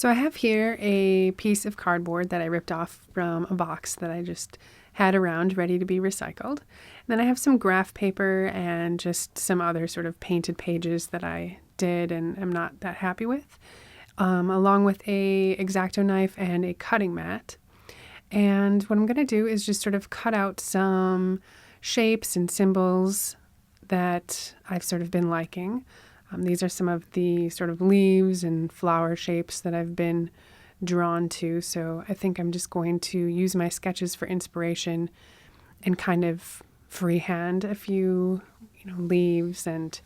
So I have here a piece of cardboard that I ripped off from a box that I just had around ready to be recycled. And then I have some graph paper and just some other sort of painted pages that I did and am not that happy with, along with a X-acto knife and a cutting mat. And what I'm going to do is just sort of cut out some shapes and symbols that I've sort of been liking. These are some of the sort of leaves and flower shapes that I've been drawn to. So I think I'm just going to use my sketches for inspiration and kind of freehand a few, leaves and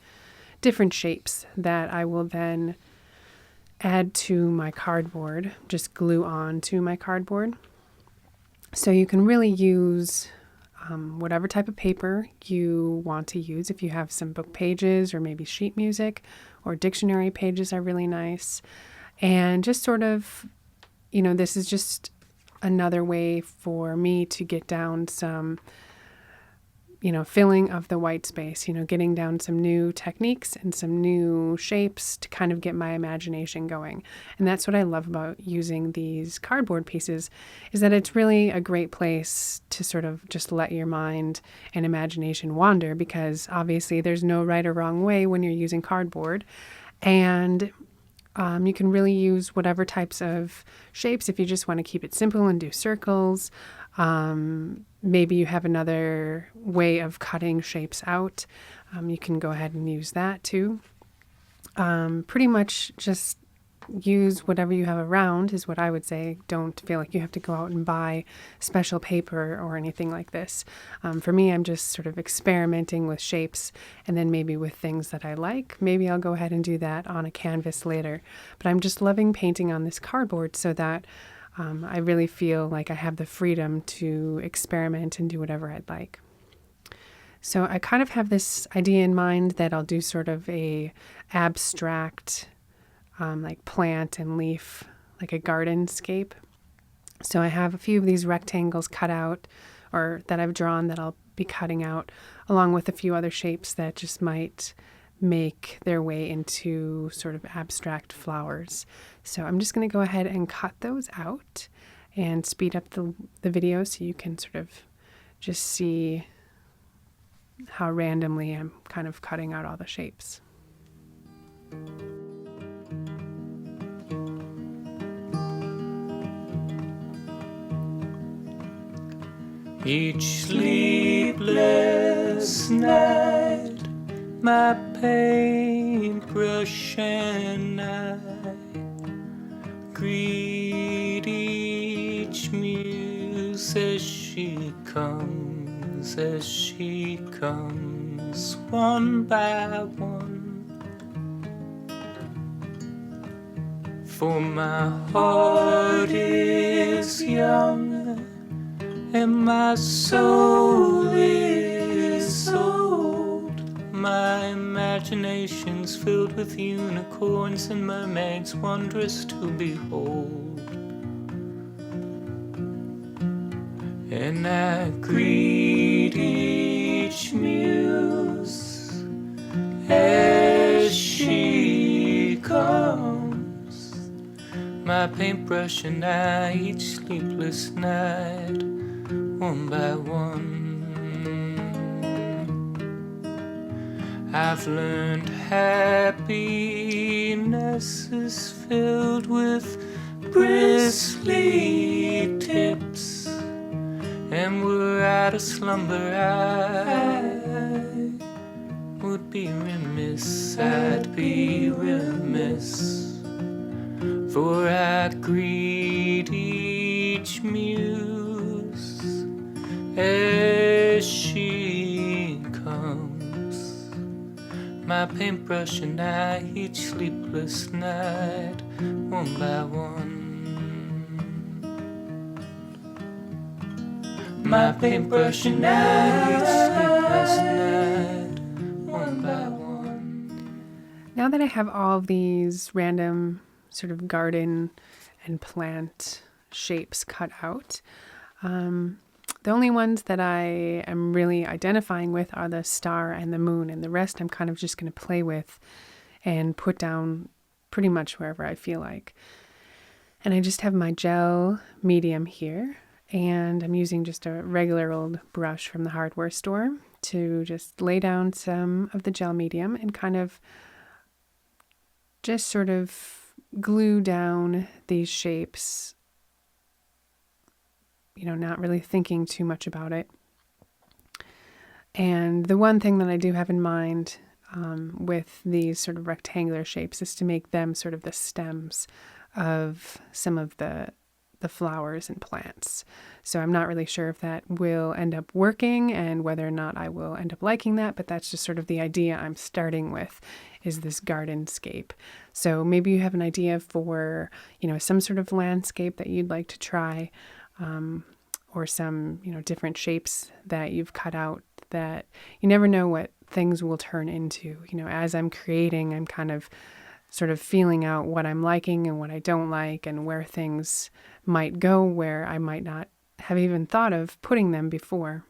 different shapes that I will then add to my cardboard, just glue on to my cardboard. So you can really use whatever type of paper you want to use. If you have some book pages or maybe sheet music or dictionary pages are really nice. And just sort of, this is just another way for me to get down some, filling of the white space, getting down some new techniques and some new shapes to kind of get my imagination going. And that's what I love about using these cardboard pieces, is that it's really a great place to sort of just let your mind and imagination wander, because obviously there's no right or wrong way when you're using cardboard. And you can really use whatever types of shapes if you just want to keep it simple and do circles. Maybe you have another way of cutting shapes out. You can go ahead and use that too. Pretty much just use whatever you have around is what I would say. Don't feel like you have to go out and buy special paper or anything like this. For me, I'm just sort of experimenting with shapes and then maybe with things that I like. Maybe I'll go ahead and do that on a canvas later. But I'm just loving painting on this cardboard so that I really feel like I have the freedom to experiment and do whatever I'd like. So I kind of have this idea in mind that I'll do sort of a abstract like plant and leaf, like a gardenscape. So I have a few of these rectangles cut out or that I've drawn that I'll be cutting out, along with a few other shapes that just might make their way into sort of abstract flowers. So I'm just going to go ahead and cut those out and speed up the video so you can sort of just see how randomly I'm kind of cutting out all the shapes. Each sleepless night, my paintbrush and I greet each muse as she comes, one by one. For my heart is young and my soul is old. My imagination's filled with unicorns and mermaids wondrous to behold. And I greet each muse as she comes, my paintbrush and I each sleepless night, one by one. I've learned happiness is filled with bristly tips, and were I to slumber I would be remiss, I'd be remiss, for I greet each muse as she comes, my paintbrush and I each sleepless night, one by one. My paintbrush and I each sleepless night, one by one. Now that I have all of these random sort of garden and plant shapes cut out, the only ones that I am really identifying with are the star and the moon, and the rest I'm kind of just going to play with and put down pretty much wherever I feel like. And I just have my gel medium here, and I'm using just a regular old brush from the hardware store to just lay down some of the gel medium and kind of just sort of glue down these shapes, not really thinking too much about it. And the one thing that I do have in mind with these sort of rectangular shapes is to make them sort of the stems of some of the flowers and plants. So I'm not really sure if that will end up working and whether or not I will end up liking that, but that's just sort of the idea I'm starting with, is this gardenscape. So maybe you have an idea for, some sort of landscape that you'd like to try, or some, different shapes that you've cut out that you never know what things will turn into. As I'm creating, I'm kind of sort of feeling out what I'm liking and what I don't like and where things might go where I might not have even thought of putting them before.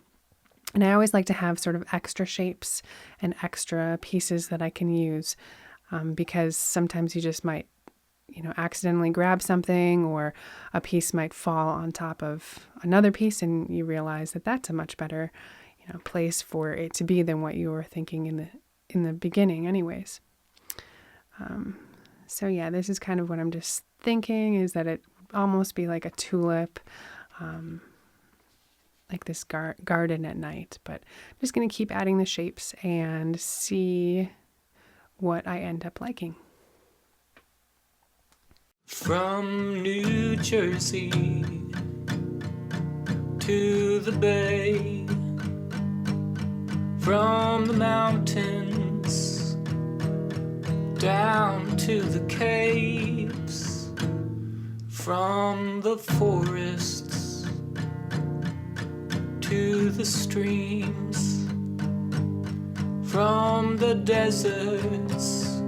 And I always like to have sort of extra shapes and extra pieces that I can use, because sometimes you just might, accidentally grab something, or a piece might fall on top of another piece and you realize that that's a much better, place for it to be than what you were thinking in the beginning anyways. So yeah, this is kind of what I'm just thinking, is that it would almost be like a tulip, like this garden at night. But I'm just going to keep adding the shapes and see what I end up liking. From New Jersey to the bay, from the mountains down to the caves, from the forests to the streams, from the deserts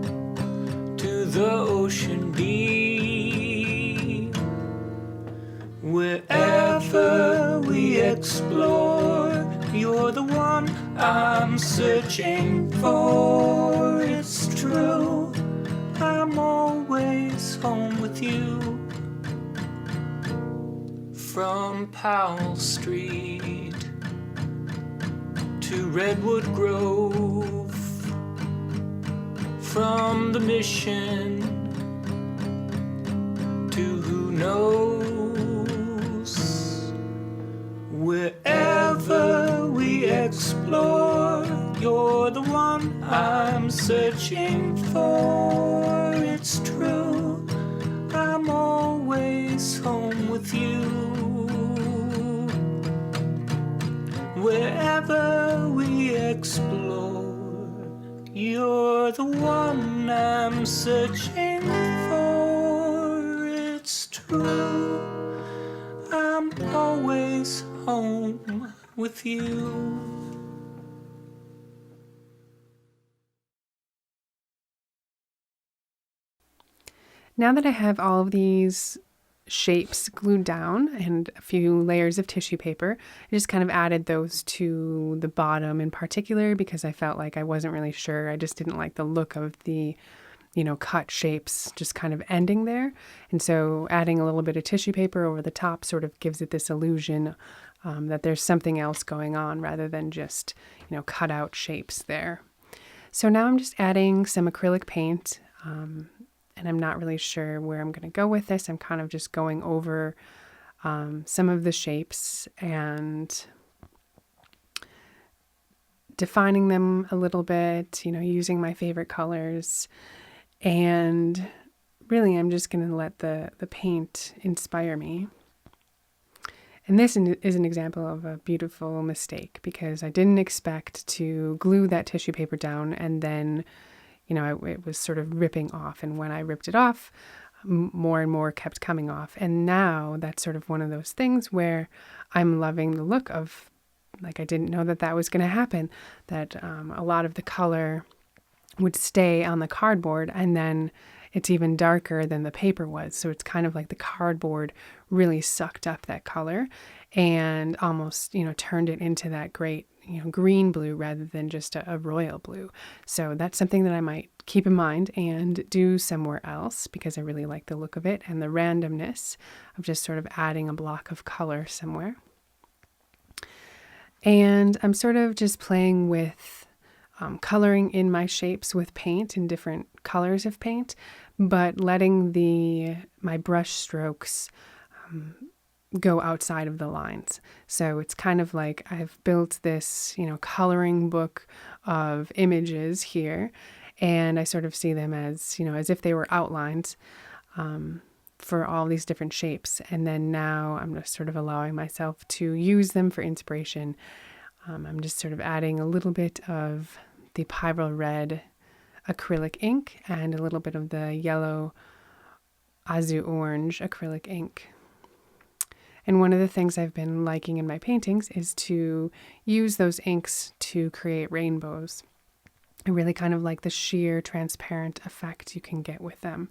to the ocean deep. Wherever we explore, you're the one I'm searching for. It's true, I'm always home with you. From Powell Street to Redwood Grove, from the Mission to who knows. Wherever we explore, you're the one I'm searching for. It's true, I'm always home with you. Wherever we explore, you're the one I'm searching for. It's true, I'm always home with you. Now that I have all of these shapes glued down and a few layers of tissue paper, I just kind of added those to the bottom in particular because I felt like I wasn't really sure. I just didn't like the look of the, cut shapes just kind of ending there. And so adding a little bit of tissue paper over the top sort of gives it this illusion that there's something else going on rather than just, cut out shapes there. So now I'm just adding some acrylic paint, and I'm not really sure where I'm going to go with this. I'm kind of just going over some of the shapes and defining them a little bit, using my favorite colors. And really, I'm just going to let the paint inspire me. And this is an example of a beautiful mistake because I didn't expect to glue that tissue paper down and then it was sort of ripping off. And when I ripped it off, more and more kept coming off. And now that's sort of one of those things where I'm loving the look of, like, I didn't know that was going to happen, that a lot of the color would stay on the cardboard and then it's even darker than the paper was. So it's kind of like the cardboard really sucked up that color and almost, turned it into that great, green blue rather than just a royal blue. So that's something that I might keep in mind and do somewhere else, because I really like the look of it and the randomness of just sort of adding a block of color somewhere. And I'm sort of just playing with coloring in my shapes with paint in different colors of paint, but letting my brush strokes go outside of the lines. So it's kind of like I've built this, coloring book of images here, and I sort of see them as, as if they were outlines for all these different shapes. And then now I'm just sort of allowing myself to use them for inspiration. I'm just sort of adding a little bit of the Pyrrole Red acrylic ink and a little bit of the yellow Azu Orange acrylic ink. And one of the things I've been liking in my paintings is to use those inks to create rainbows. I really kind of like the sheer transparent effect you can get with them.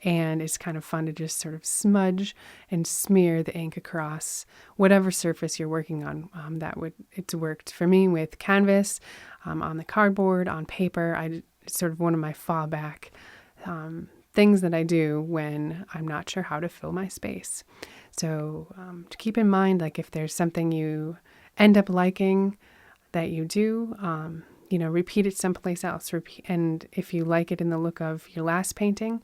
And it's kind of fun to just sort of smudge and smear the ink across whatever surface you're working on. It's worked for me with canvas, on the cardboard, on paper. It's sort of one of my fallback things that I do when I'm not sure how to fill my space. So to keep in mind, like if there's something you end up liking that you do, repeat it someplace else. And if you like it in the look of your last painting,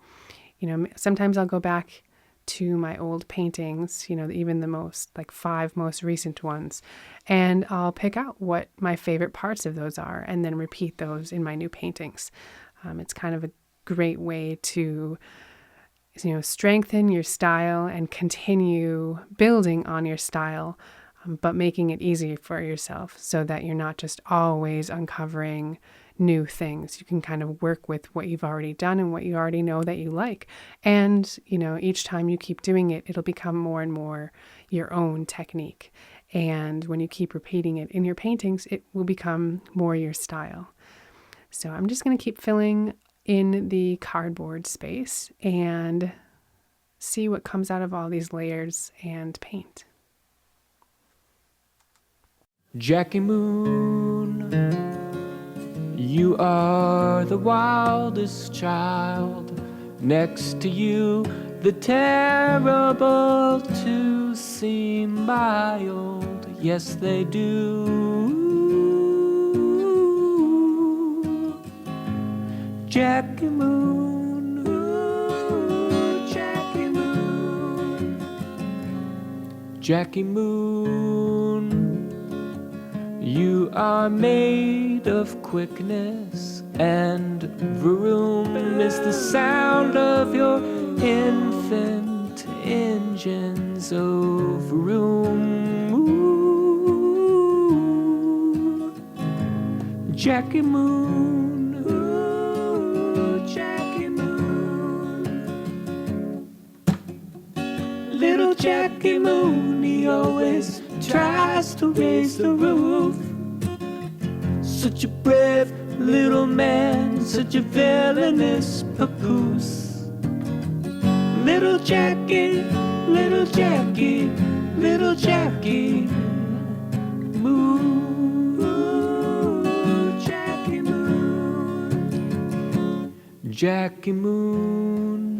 sometimes I'll go back to my old paintings, even the most 5 most recent ones, and I'll pick out what my favorite parts of those are and then repeat those in my new paintings. It's kind of a great way to strengthen your style and continue building on your style, but making it easy for yourself so that you're not just always uncovering new things. You can kind of work with what you've already done and what you already know that you like. And, each time you keep doing it, it'll become more and more your own technique. And when you keep repeating it in your paintings, it will become more your style. So I'm just going to keep filling in the cardboard space and see what comes out of all these layers and paint. Jackie Moon, you are the wildest child. Next to you, the terrible two seem mild. Yes, they do. Jackie Moon, ooh, Jackie Moon. Jackie Moon, you are made of quickness, and vroom is the sound of your infant engines. Oh, vroom, ooh. Jackie Moon, ooh, Jackie Moon. Little Jackie Moon, he always tries to raise the roof. Such a brave little man, such a villainous papoose. Little Jackie, little Jackie, little Jackie Moon, ooh, Jackie Moon. Jackie Moon,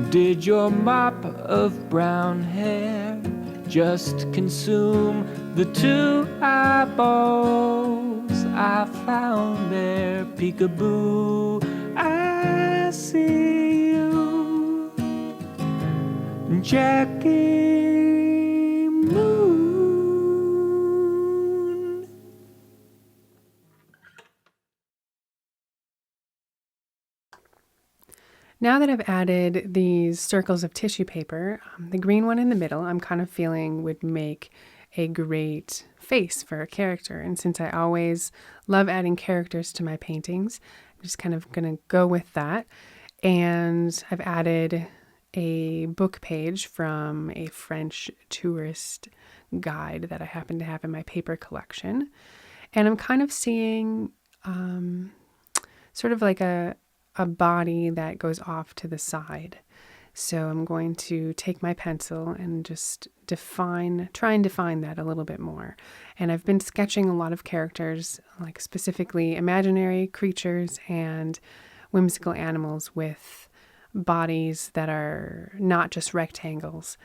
did your mop of brown hair just consume the 2 eyeballs I found there? Peekaboo, I see you, Jackie Moon. Now that I've added these circles of tissue paper, the green one in the middle, I'm kind of feeling would make a great face for a character. And since I always love adding characters to my paintings, I'm just kind of going to go with that. And I've added a book page from a French tourist guide that I happen to have in my paper collection. And I'm kind of seeing sort of like a body that goes off to the side. So I'm going to take my pencil and just try and define that a little bit more. And I've been sketching a lot of characters, like specifically imaginary creatures and whimsical animals with bodies that are not just rectangles,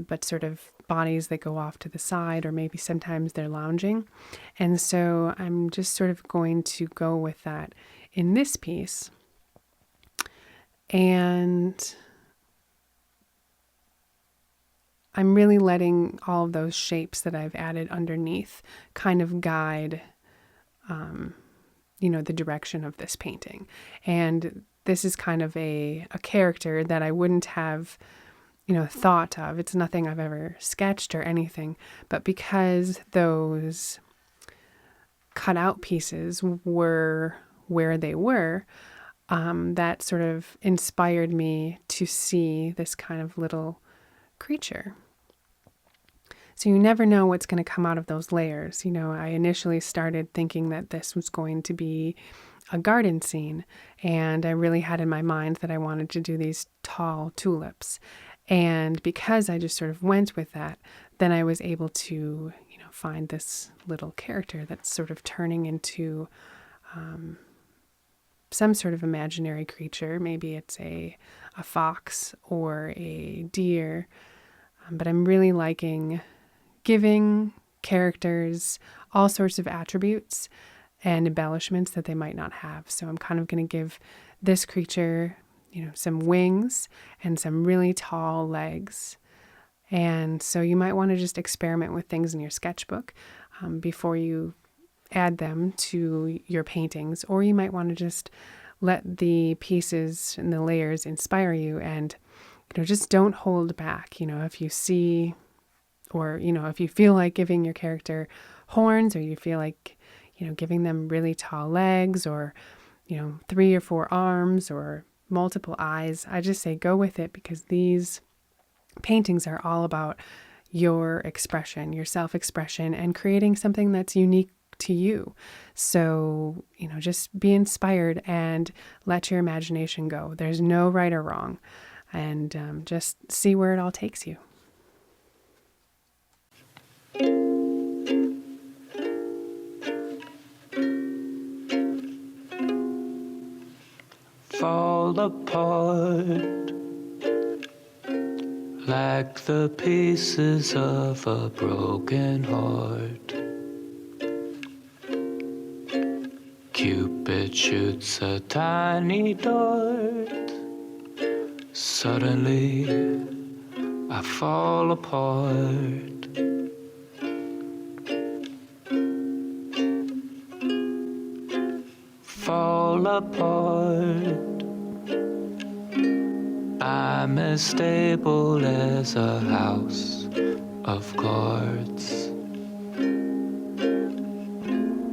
but sort of bodies that go off to the side, or maybe sometimes they're lounging. And so I'm just sort of going to go with that in this piece. And I'm really letting all of those shapes that I've added underneath kind of guide, the direction of this painting. And this is kind of a character that I wouldn't have, thought of. It's nothing I've ever sketched or anything, but because those cutout pieces were where they were, that sort of inspired me to see this kind of little creature. So you never know what's going to come out of those layers. I initially started thinking that this was going to be a garden scene, and I really had in my mind that I wanted to do these tall tulips. And because I just sort of went with that, then I was able to, find this little character that's sort of turning into some sort of imaginary creature. Maybe it's a fox or a deer. But I'm really liking giving characters all sorts of attributes and embellishments that they might not have. So I'm kind of going to give this creature, some wings and some really tall legs. And so you might want to just experiment with things in your sketchbook before you add them to your paintings, or you might want to just let the pieces and the layers inspire you, and just don't hold back. If you see, or if you feel like giving your character horns, or you feel like giving them really tall legs, or 3 or 4 arms, or multiple eyes, I just say go with it, because these paintings are all about your expression, your self-expression, and creating something that's unique to you. So, just be inspired and let your imagination go. There's no right or wrong, and just see where it all takes you. Fall apart like the pieces of a broken heart. Cupid shoots a tiny dart. Suddenly I fall apart. Fall apart. I'm as stable as a house of cards.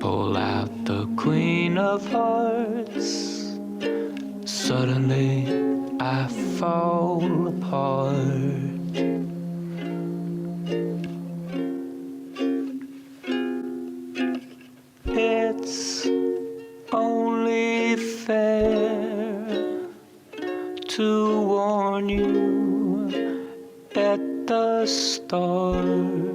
Pull out the Queen of Hearts. Suddenly I fall apart. It's only fair to warn you at the start.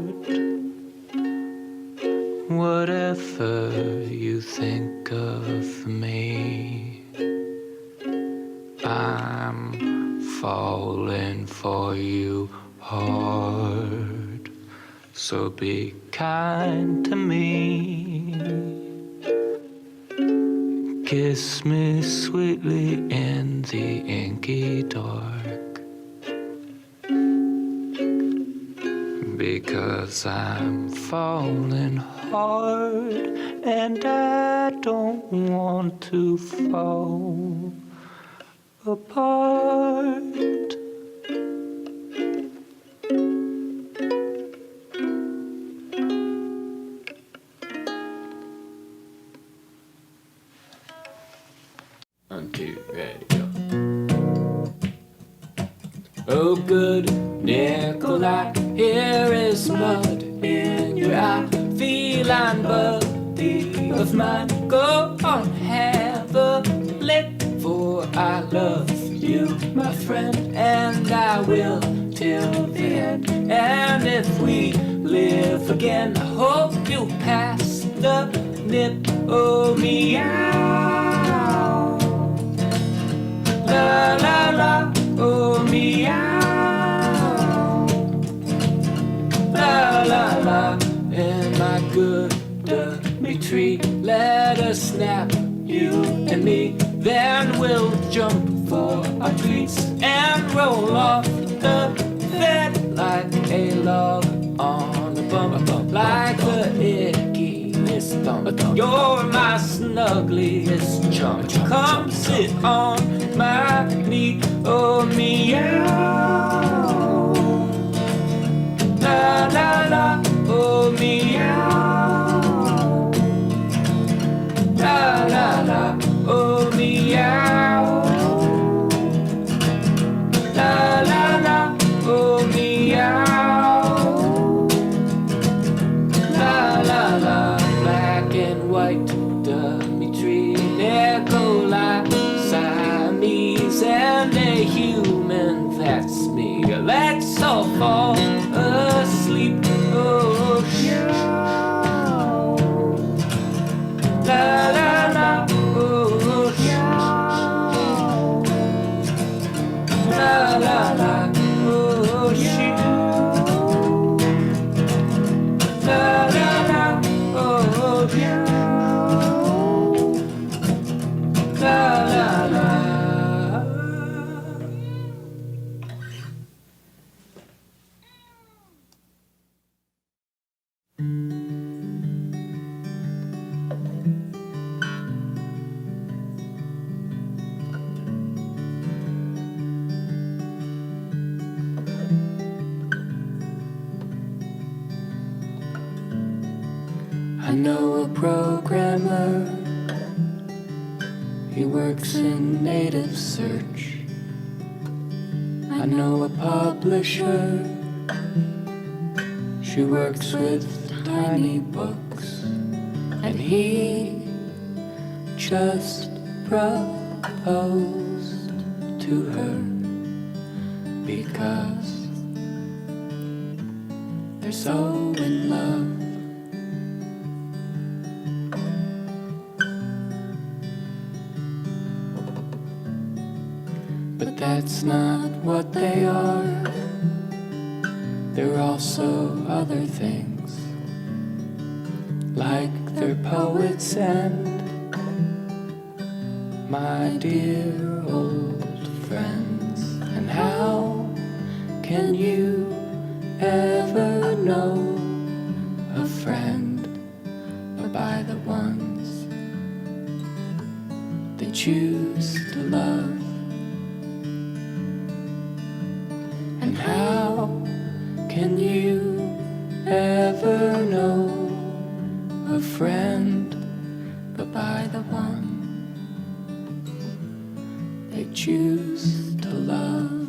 Whatever you think of me, I'm falling for you hard. So be kind to me. Kiss me sweetly in the inky dark, because I'm falling hard and I don't want to fall apart. Ready, go. Oh, good Nikolai, here is mud in your eye. Feline buddy of mine, go on, have a lick, for I love you, my friend, and I will till the end. And if we live again, I hope you'll pass the nip. Oh, meow. La la la. Oh, meow. La la la. And my good Dimitri, let us snap, you and me. Then we'll jump for our treats and roll off the bed like a log on a bump, like the ickiest thumb. You're my snuggliest chum. Come sit on my knee. Oh, meow. La la la. Oh, meow. La la la. Oh, meow. La la la. Oh, meow. La la la. Black and white, Dimitri, Nikolai, Siamese, and a human, that's me. Let's all fall asleep. Oh, meow. La la la. Oh, meow. La la la. Oh, shoot. La la la. Oh, meow. La la la. I know a programmer, he works in native search. I know a publisher, she works with tiny books. And he just proposed to her because they're so in love. But that's not what they are. They're also other things, like they're poets and my dear old friends. And how can you ever know a friend but by the ones they choose to love? And how can you ever know a friend but by the one they choose to love?